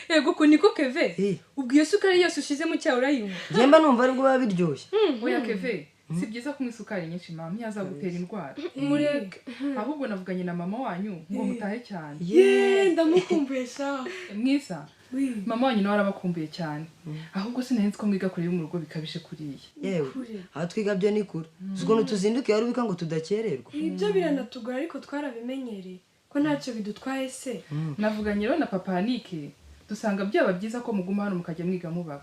Yego ko niko Keve ubwiye sukari yose ushize mu cyayi urayinywa Jemba numva ari bwa biryoshye Oya Keve si byiza kunywa isukari nyinshi mama ntiyaza gutera indwara mureke ahubwo navuganye na mama wanyu ngo mutahe cyane ndamukumbuye sha mwiza mama wanyu nawe arabakumbuye cyane ahubwo sinenze ko mwiga kure yo mu rugo bikabije kuriye yewe aho twiga byo ni kure ukuntu tuzinduke yarubika ngo tudakererwa ibyo biranatugora ariko twarabimenyereye ko ntacyo bidutwaye se navuganye rero na papa Anike dusanga byaba byiza ko muguma hano mukajya mwiga mubaga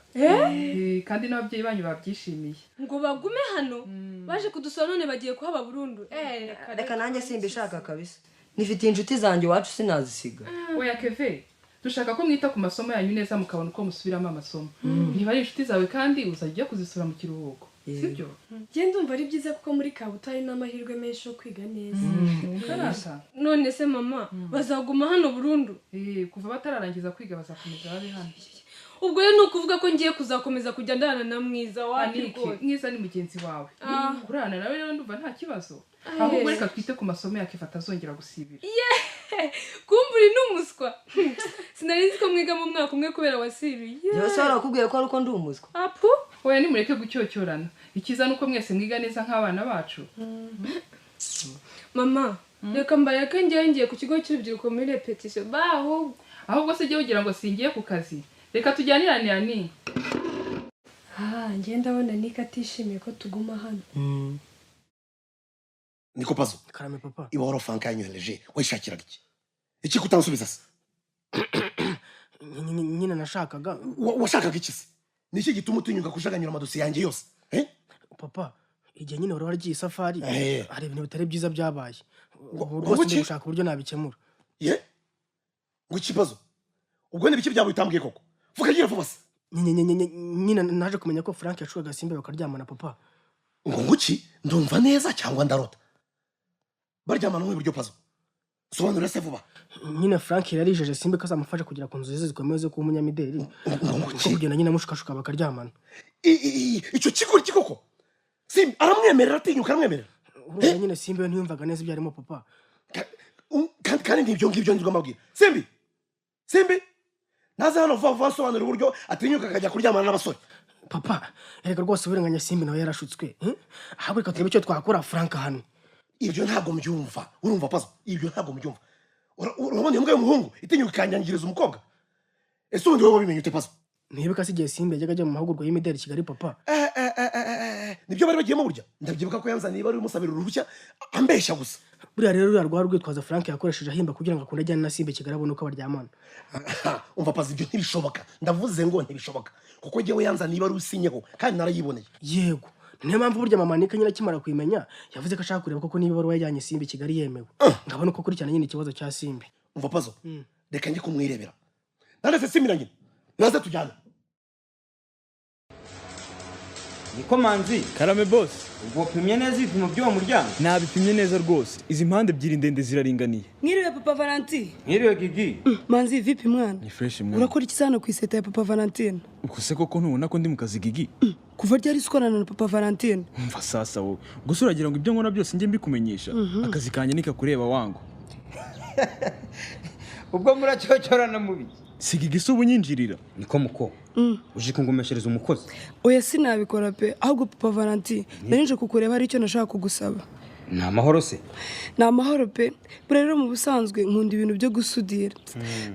kandi n'ababyeyi banyu babyishimiye ngo bagume hano baje kudusura none bagiye kuhaba burundu reka nanjye simbishaka kabisa nifitiye inshuti zanjye wacu sinazisiga oya Keve dushaka ko mwita ku masomo yanyu neza mukabona uko musubiramo amasomo niba ari inshuti zawe kandi uzajya kuzisura mu kiruhuko sibyo je ndumva ari byiza kuko muri Kabutare n'amahirwe menshi yo kwiga neza karasa none se mama bazaguma hano burundu kuva batararangiza kwiga bazakomeza babe hano ubwo rero nukuvuga ko ngiye kuzakomeza kujya ndana na Mwiza Anike Mwiza ni mugenzi wawe kurana nawe rero ndumva nta kibazo ahubwo reka twite ku masomo yake fatazongera gusibira kumburi n'umuswa sinarinzi ko mwiga mu mwaka umwe kubera wasibiye yose barakubwiye ko ari uko ndi umuswa apu oya nimureke gucyocyorana ikiza nuko mwese mwiga neza nk'abana bacu mama reka mbareke ngiye ku kigo cy'urubyiruko muri repetition ahubwo se jye ugira ngo singiye ku kazi reka tujyanirane yani njye ndabona Nika atishimiye ko tuguma hano Niko Pazo karame papa iba waro Frank yanyohereje wishakiraga iki kutansubiza se nyine nashakaga washakaga iki se niki gituma utinyuka kushaganyura amadosiye yanjye yose papa igihe nyine wari wagiye safari hari ibintu bitari byiza byabaye rwose gushaka uburyo nabikemura ngo ikibazo ubwo ni biki byabo bitambwiye koko vuga gira vuba se nyine naje kumenya ko Frank yashukaga Simba bakaryamana papa ngo nguki ndumva neza cyangwa ndarota baryamana mu buryo Pazo sobanura se vuba nyine Frank yarijeje Simba kazamufasha kugira ku nzu ze zikomeye zo kuba umunyamideli ko kugenda nyine amushukashuka bakaryamana icyo kigori kikoko Simba aramwemerera atinyuka aramwemerera nyine Simba ntiyumvaga neza ibyo arimo papa kandi n'ibyo ngibyo ndizwa mabwira Simba naza hano vuba sobanura uburyo atinyuka akajya kuryamana n'abasore papa erega rwose uburenganya Simba nawe yarashutswe ahubwo reka turebe icyo twakora Frank hano ibyo ntabwo mbyumva urumva Pazo ibyo ntabwo mbyumva urabona imbwa y'umuhungu itinyuka ikanyangiriza umukobwa ese ubundi wowe wabimenye ute Pazo ntibuka se igihe Simba yajyaga ajya mu mahugurwa y'imideli Kigali papa nibyo bari bagiyemo burya ndabyibuka ko yanzaniye bari umusabira uruhushya ambeshya gusa buriya rero rwa rwitwaza Frank yakoresheje ahimba kugira ngo akunde ajyane na Simba Kigali abone uko baryamana umva Pazo ibyo ntibishoboka ndavuze ngo ntibishoboka kuko jyewe yanzaniye bari usinyeho kandi narayiboneye yego niyo mpamvu burya mama Nika nyine akimara kuyimenya yavuze ko ashaka kureba koko niba bari wajyanye Simba Kigali yemewe ngabona uko kurikirana nyine ikibazo cya Simba umva Pazo reka njye kumwirebera narese Simba nyine naze tujyane Niko Manzi karame boss ubwo pimye neza ibipimo by'uwo muryango nabipimye neza rwose izi mpande ebyiri ndende ziraringaniye Mwiriwe papa Valentine Mwiriwe Gigi Manzi vipi mwana ni fresh mwana urakora iki sana ku iseta ya papa Valentine ukuse koko ntubona ko ndi mu kazi Gigi kuva ryari ukorana na papa Valentine umva sasa wowe gusa uragira ngo ibyo nkora byose njye mbikumenyesha akazi kanjye nikakureba wangu ubwo muracyocyorana mubi Sigigi se ubunyinjirira niko muko uje kungumeshereza umukozi oya sinabikora pe ahubwo papa Valentine narinje kukureba hari icyo nashaka kugusaba ni amahoro se ni amahoro pe rero mu busanzwe nkunda ibintu byo gusudira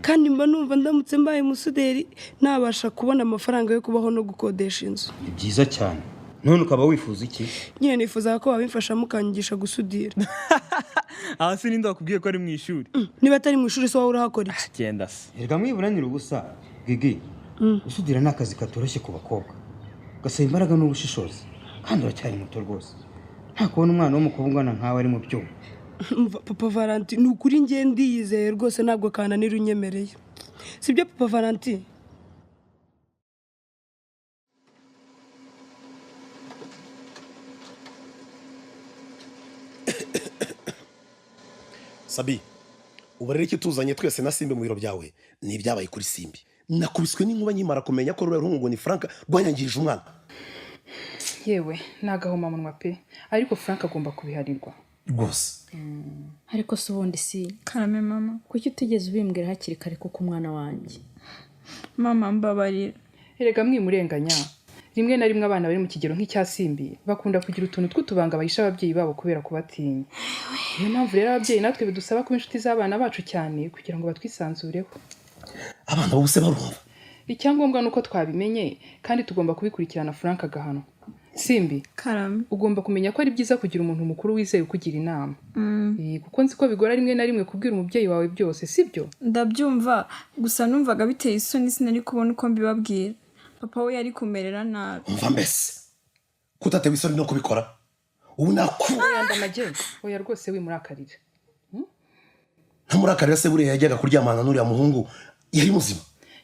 kandi mba numva ndamutse mbaye umusuderi nabasha kubona amafaranga yo kubaho no gukodesha inzu ni byiza cyane none ukaba wifuza iki nyine nifuza ko wabimfasha mukanyigisha gusudira hasi ninde wakubwiye ko ari mu ishuri niba atari mu ishuri so wowe urahakora iki genda se erega mwiburanira ubusa Gigi gusudira ni akazi katoroshye ku bakobwa gasaba imbaraga n'ubushishozi kandi uracyari muto rwose nta kubona umwana w'umukobwa ungana nkawe ari mu byuma papa Valentine ni ukuri njye ndiyizeye rwose ntabwo kananira unyemereye sibyo papa Valentine Sabi ubarere iki tuzanye twese na Simba mu biro byawe ni ibyabaye kuri Simba nakubiswe n'inkuba nyimara kumenya ko rero ngo ni Frank rwanyangirije umwana yewe nagahoma munwa pe ariko Frank agomba kubiharirwa rwose. ariko se ubundi si karame mama, kuki utigeze ubimbwira hakiri kare kuko umwana wanjye. mama mbabarira. erega mwimurenganya, rimwe na rimwe abana bari mu kigero nk'icya Simbi bakunda kugira utuntu tw'utubanga bahisha ababyeyi babo kubera kubatinya. Niyo mpamvu rero ababyeyi natwe bidusaba kuba inshuti z'abana bacu cyane kugira ngo batwisanzureho. Abana bose barumva. Icyangombwa nuko twabimenye kandi tugomba kubikurikirana Frank agahano. Simbi, karame, ugomba kumenya ko ari byiza kugira umuntu mukuru wizeye ukugira inama. Kuko nzi ko bigora rimwe na rimwe kubwira umubyeyi wawe byose, sibyo? ndabyumva, gusa numvaga biteye isoni sinari kubona uko mbibabwira. Papa we yari kumerera nabi. Umva mbese kutatewe isoni no kubikora ubu yanda amajye oya rwose wimurakarira. Ntamurakarira se buriya yajyaga kuryamana n'uriya muhungu yari muzima.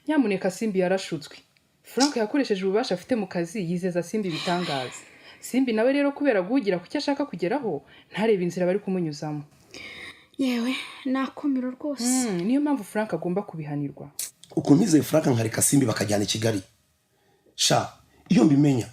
Nyamuneka Simbi yarashutswe. Frank yakoresheje ububasha afite mu kazi yizeza Simbi bitangaza. Simbi nawe rero kubera guhugira kucyo ashaka kugeraho ntarebe inzira bari kumunyuzamo. Yewe nakomero rwose. Niyo mpamvu Frank agomba kubihanirwa. Uko nizeye Frank nkareka Simbi bakajyana i Kigali. Sha iyo mbimenya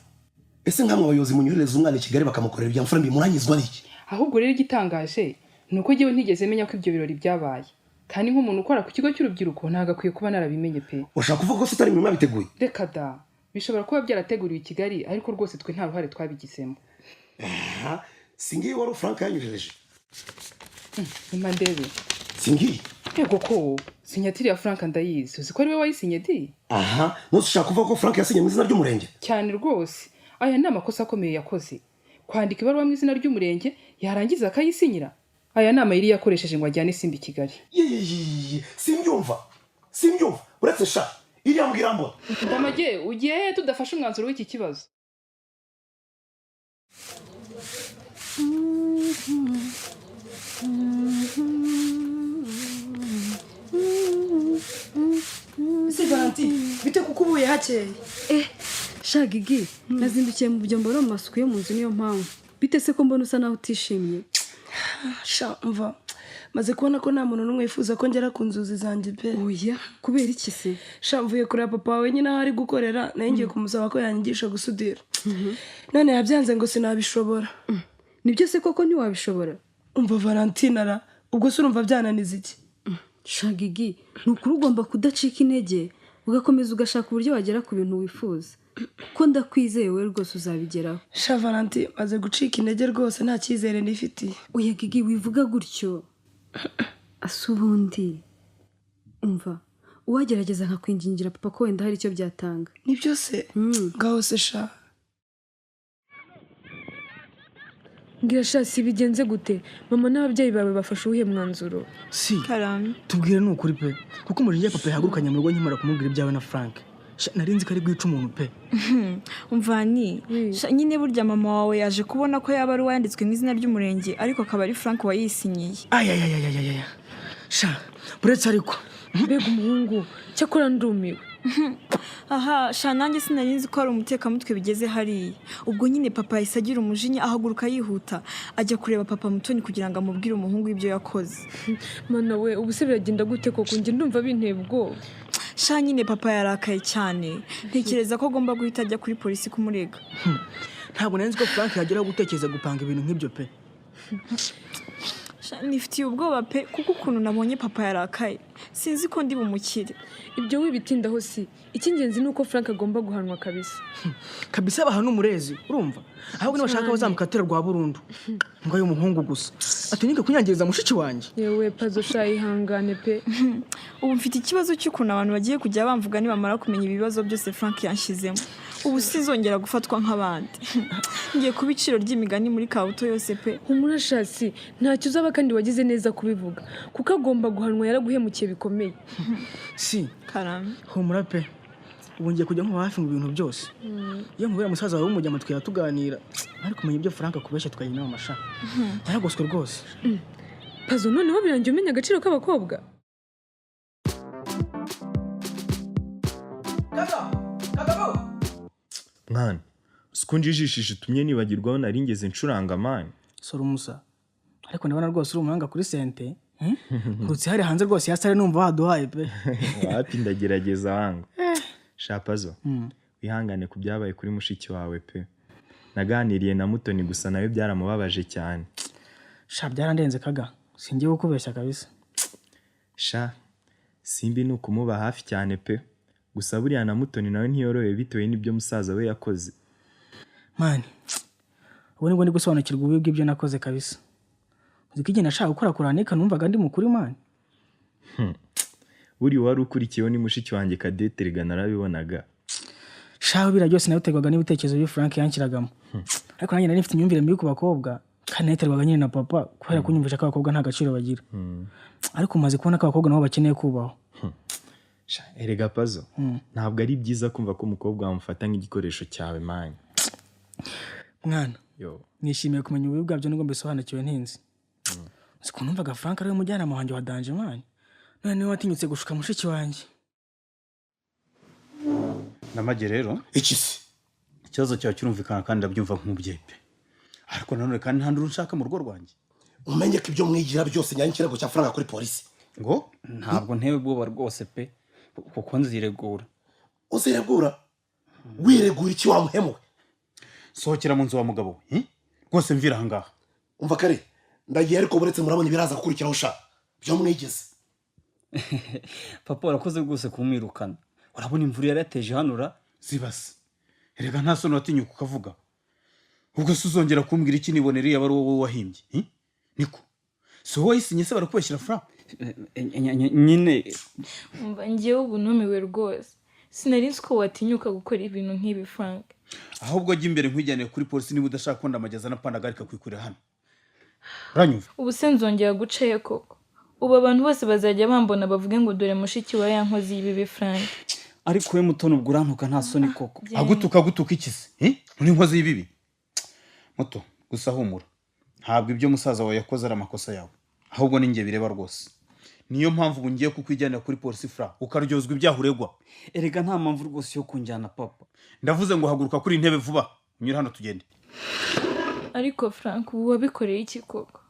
ese nkamwe abayobozi munyohereza umwana i Kigali bakamukorera ibya mfura mbimuranyizwa n'iki? Ahubwo rero igitangaje nuko giwe ntigeze menya ko ibyo birori byabaye. Kandi nk'umuntu ukora ku kigo cy'urubyiruko ntago akwiye kuba narabimenye pe. Ushaka kuvuga ko utari mwima biteguye? Reka da, bishobora kuba byarateguriwe i Kigali ariko rwose twe nta ruhare twabigizemo. Singiye wari Frank yanyohereje. Ndebe. Singiye? Yego ko sinyatiri ya Frank ndayizi. Uzi ko ari we wayisinye di? Nose ushaka kuvuga ko Frank yasinye mu izina ry'umurenge? Cyane rwose. Aya ni amakosa akomeye yakoze. Kwandika ibaruwa mu izina ry'umurenge yarangiza akayisinyira. Aya nama yiri yakoresheje ngo ajyane Simbi Kigali. Simbyumva. Uretse sha iriya mbwira mbona. Ndamage ugiye tudafashe umwanzuro w'iki kibazo. Ese Valentin bite kuko ubuye hakeye? Shagigi nazindukiye mu byombo no masuku yo mu nzu niyo mpamvu. Bite se ko mbona usa naho utishimye? Sha mva maze kubona ko nta muntu n'umwe yifuza ko ngera ku nzuzi zanjye pe. Oya kubera iki se? Sha mvuye kureba papa wawe nyine aho ari gukorera nayo ngiye kumusaba ko yanyigisha gusudira. None yabyanze ngo sinabishobora. Nibyo se koko ntiwabishobora? Umva Valentin ara ubwo se urumva byananiza iki? Shagigi nukuri ugomba kudacika intege ugakomeza ugashaka uburyo wagera ku bintu wifuza. Ko ndakwizeye we rwose uzabigeraho. Sha Valentin maze gucika intege rwose nta cyizere nifitiye. Oya Gigi wivuga gutyo. Asubundi umva uwagerageza nkakwingingira papa ko wenda hari icyo byatanga. Nibyo se? Ngaho se sha. Ngira sha si bigenze gute? Mama n'ababyeyi bawe bafashe ubuhe mwanzuro? Si karame, tubwire n'ukuri pe kuko umurenge papa yahagurukanye mu rugo nkimara kumubwira ibyawe na Frank. Narinzi ko ari guhica umuntu pe. umvani nyine burya mama wawe yaje kubona ko yaba ari uwanditswe mu izina ry'umurenge ariko akaba ari Frank wayisinyiye. Ayayayayayaya sha buretse ariko Mbega umuhungu cyakora ndumiwe. Aha sha nanjye sinarinzi ko ari umutekamutwe bigeze hariya. Ubwo nyine papa yahise agira umujinya ahaguruka yihuta ajya kureba papa Mutoni kugira ngo amubwire umuhungu ibyo yakoze. Mana we ubu se biragenda gute koko njye ndumva binteye ubwoba. Sha nyine papa yarakaye cyane ntekereza ko agomba guhita ajya kuri polisi kumurega. Ntabwo nari nzi ko Frank yageraho gutekereza gupanga ibintu nk'ibyo pe. Nifitiye ubwoba pe kuko ukuntu nabonye papa yarakaye sinzi ko ndi bumukire. Ibyo wibitindaho si icy'ingenzi ni uko Frank agomba guhanwa kabisa. Kabisa bahana umurezi urumva ahubwo nabashaka bazamukatira rwa burundu ngo ayo muhungu gusa atunyike kunyangiriza mushiki wanjye. Yewe pazo sha ihangane pe. Ubu mfite ikibazo cy'ukuntu abantu bagiye kujya bamvuga nibamara kumenya ibibazo byose Frank yanshizemo. Ubu sizongera gufatwa nk'abandi. Ngiye kubiciro ry'imigani muri Kabuto yose pe. Humura shasi ntacyo uzaba kandi wagize neza kubivuga kuko agomba guhanwa yaraguhemukiye bikomeye. Si karame humura pe ubu ngiye kujya nko hafi mu bintu byose. Iyo nkubera musaza wawe umujya amatwi yatuganira ariko kumenya ibyo Frank akubeshya twajya nawe amasha yaragoswe rwose. Pazo noneho birangiye umenya agaciro k'abakobwa. Mwana sikundi jishishe tumye nibagirwaho naringeze ncuranga mani. Sora umusa ariko ndabona rwose uri umuhanga kuri sente. Ngutse hari hanze rwose yasare numva waduhaye pe. Wapi ndagerageza wangu. Shapazo wihangane ku byabaye kuri mushiki wawe pe. Naganiriye na Mutoni gusa nawe byaramubabaje cyane. sha byarandenze kaga singiye gukubeshya kabisa. sha simbi ni ukumuba hafi cyane pe, gusa buriya na Mutoni nawe ntiyorohewe bitewe n'ibyo musaza we yakoze. Mani ubu nibwo ndi gusobanukirwa ububi bw'ibyo nakoze kabisa. Uzi ko igihe nashaka gukora kuranika numvaga ndi mukuri mani. Buri wari ukurikiyeho ni mushiki wanjye Cadette rega narabibonaga. Shaho bira byose nabiterwaga n'ibitekerezo byo Frank yankiragamo. Ariko nanjye nari mfite imyumvire mibi ku bakobwa kandi nabiterwaga nyine na papa kubera kunyumvisha ko abakobwa nta gaciro bagira. Ariko umaze kubona ko abakobwa nabo bakeneye kubaho. Erega Pazo, ntabwo ari byiza kumva ko umukobwa wamufata nk'igikoresho cyawe mani. Mwana, nishimiye kumenya ububi bwabyo nubwo mbisobanukiwe ntinzi. Siko numvaga Frank ari we mujyanama wanjye wa danje mani. None niwe watinyutse gushuka mushiki wanjye. Namage rero iki se ikibazo cyawe kirumvikana kandi ndabyumva nk'umubyeyi pe, ariko nanone kandi nta nduru nshaka mu rugo rwanjye. Umenye ko ibyo mwigira byose nyanya ikirego cya Frank kuri polisi. Ngo ntabwo ntewe ubwoba rwose pe, kuko nziregura. Uziregura? Wiregura iki wamuhemuwe? Sohokera mu nzu wa mugabo we rwose mvira ahangaha. Umva kare ndagiye ariko buretse murabona ibiraza gukurikiraho sha byo mwigeze. Papa warakoze rwose kumwirukana. Urabona imvura yarateje hanura zibase. Erega nta soni watinyuka ukavuga. Ubwo se uzongera kumbwira iki nibonera yaba ari wowe wahimbye? Niko si wowe wayisinye se barakubeshyira Frank? Nyine umva ngiye ubu numiwe rwose. Sinari nzi ko watinyuka gukora ibintu nk'ibi Frank. Ahubwo jya imbere nkwijyane kuri polisi niba udashaka ko ndamageza na pandagarika kwikurira hano. Uranyumva? Ubu se nzongera gucaye koko. Ubu abantu bose bazajya bambona bavuge ngo dore mushiki wa yankozi y'ibibi Frank. Ariko we Mutoni ubwo urantuka nta soni koko. Agutuka iki se? Muri inkozi y'ibibi? Muto gusa humura. Ntabwo ibyo musaza wawe yakoze ari amakosa yawe. Ahubwo ni ngiye bireba rwose. Niyo mpamvu ubu ngiye kukwijyana kuri polisi Frank ukaryozwa ibyaha uregwa. Erega nta mpamvu rwose yo kunjyana papa. Ndavuze ngo haguruka kuri intebe vuba. Unyura hano tugende. Ariko Frank ubu wabikoreye iki koko?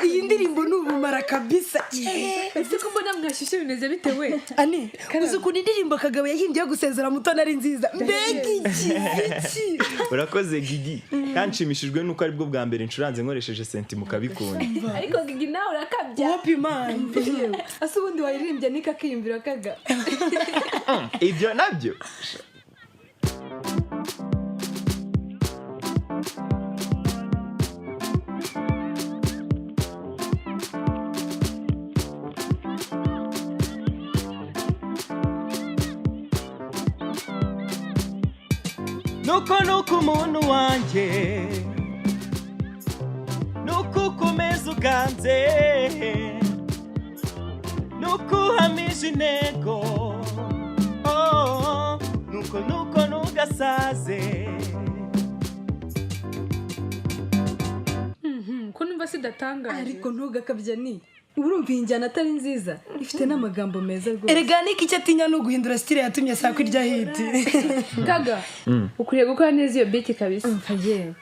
Iyi ndirimbo ni ubumara kabisa. Ese ko mbona mwashyushye bimeze bite we? Ani, uzi ukuntu indirimbo Kagabo yahimbye yo gusezera Mutoni ari nziza. Mbega iki? Urakoze Gigi. Kanshimishijwe nuko ari bwo bwa mbere ncuranze nkoresheje senti mukabikunda. Ariko Gigi nawe urakabya. Happy man. Ase ubundi wayirimbye nikakiyumvira Kaga. Ibyo nabyo. nuko umuntu wanjye nuko ukomeza uganze nuko uhamije intego nuko ntugasaze. Ko numva sidatangaje. Ariko ntugakabya ni urumva injyana atari nziza ifite n'amagambo meza rwose. Erega niki cyatinya no guhindura style yatumye saa kwirya hit. Kaga ukuriye gukora neza iyo beat kabisa. Mfaje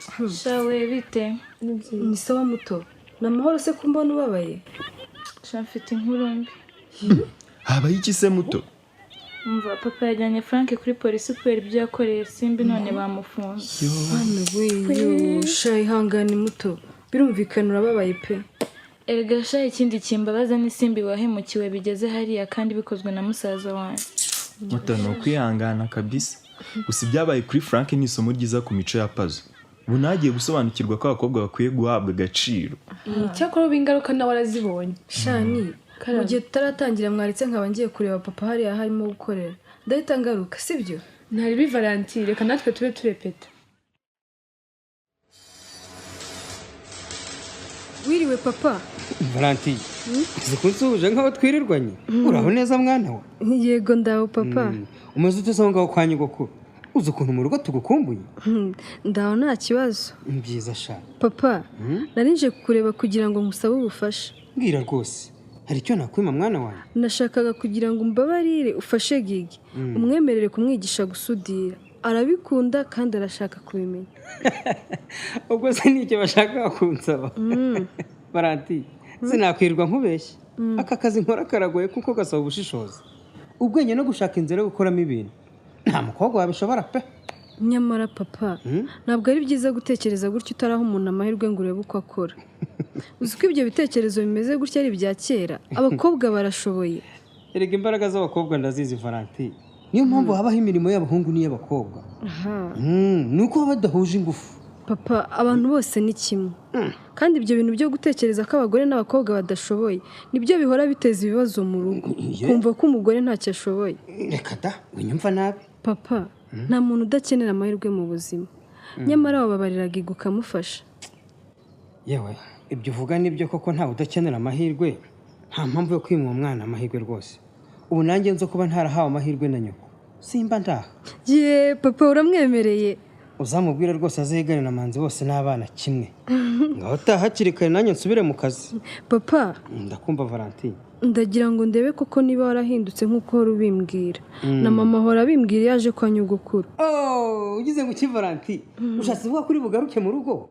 shawe bite? Ni sawa muto namahoro se kumbona ubabaye? Mfite inkuru mbi. Habaye iki se muto? Umva papa yajyanye Frank kuri polisi kubera ibyo yakoreye Simbi none bamufunze. Hano we shayi hangane muto birumvikana urababaye pe. Erega shayi ikindi kimbabaza ni Simbi wahemukiwe bigeze hariya kandi bikozwe na musaza wanjye. Muto no kwihangana kabisa. Gusa ibyabaye kuri Frank ni isomo ryiza ku mico ya Pazo. Ubu nagiye gusobanukirwa ko abakobwa bakwiye guhabwa agaciro. Cyakora bingaruka nawe arazibonye. Shani mu gihe tutaratangira mwaritse nkaba ngiye kureba papa hariya harimo gukorera ndahita ngaruka sibyo? Ntari bi Valentine reka natwe tube turepeta. Wiriwe papa. Valentine zikunzuje nk'aho twirirwanye uraho neza mwana wa? Yego ndaho papa. Umaze utese ngaho kwa nyogokuru uzi ukuntu mu rugo tugukumbuye? Ndaho nta kibazo. Byiza sha papa. Narinje kukureba kugira ngo ngusabe ubufasha. Mbwira rwose hari icyo nakwima mwana wanjye? Nashakaga kugira ngo umbabarire ufashe Gigi umwemerere kumwigisha gusudira. Arabikunda kandi arashaka kubimenya. Ubwo se nicyo bashaka kunsaba? Valentine sinakwirwa nkubeshye aka kazi nkora karagoye kuko gasaba ubushishozi. ubwenge no gushaka inzira yo gukoramo ibintu nta mukobwa wabishobora pe. nyamara papa ntabwo ari byiza gutekereza gutyo utaraho umuntu amahirwe ngo urebe uko akora. uzi ko ibyo bitekerezo bimeze gutya ari ibya kera, abakobwa barashoboye. Erega imbaraga z'abakobwa ndazizi Valentine, niyo mpamvu habaho imirimo y'abahungu n'iy'abakobwa. Ni uko baba badahuje ingufu. Papa abantu bose ni kimwe, kandi ibyo bintu byo gutekereza ko abagore n'abakobwa badashoboye nibyo bihora biteza ibibazo mu rugo, kumva ko umugore ntacyo ashoboye. Reka da winyumva nabi papa. Nta muntu udakenera amahirwe mu buzima, nyamara wababariraga ukamufasha. yewe ibyo uvuga nibyo koko, ntawe udakenera amahirwe. Nta mpamvu yo kwima uwo mwana amahirwe rwose. Ubu nanjye nzo kuba ntarahawe amahirwe na nyoko simba ndaha. Ye papa uramwemereye? Uzamubwira rwose azegane na manzi bose n'abana kimwe. Ngaho taha hakiri kare nanjye nsubire mu kazi. Papa ndakumva Valentine. Ndagira ngo ndebe koko niba warahindutse nk'uko wari ubimbwira. Na mama ahora abimbwira yaje kwa nyogokuru. Ugize ngo iki Valentine? Ushatse kuvuga kuri bugaruke mu rugo?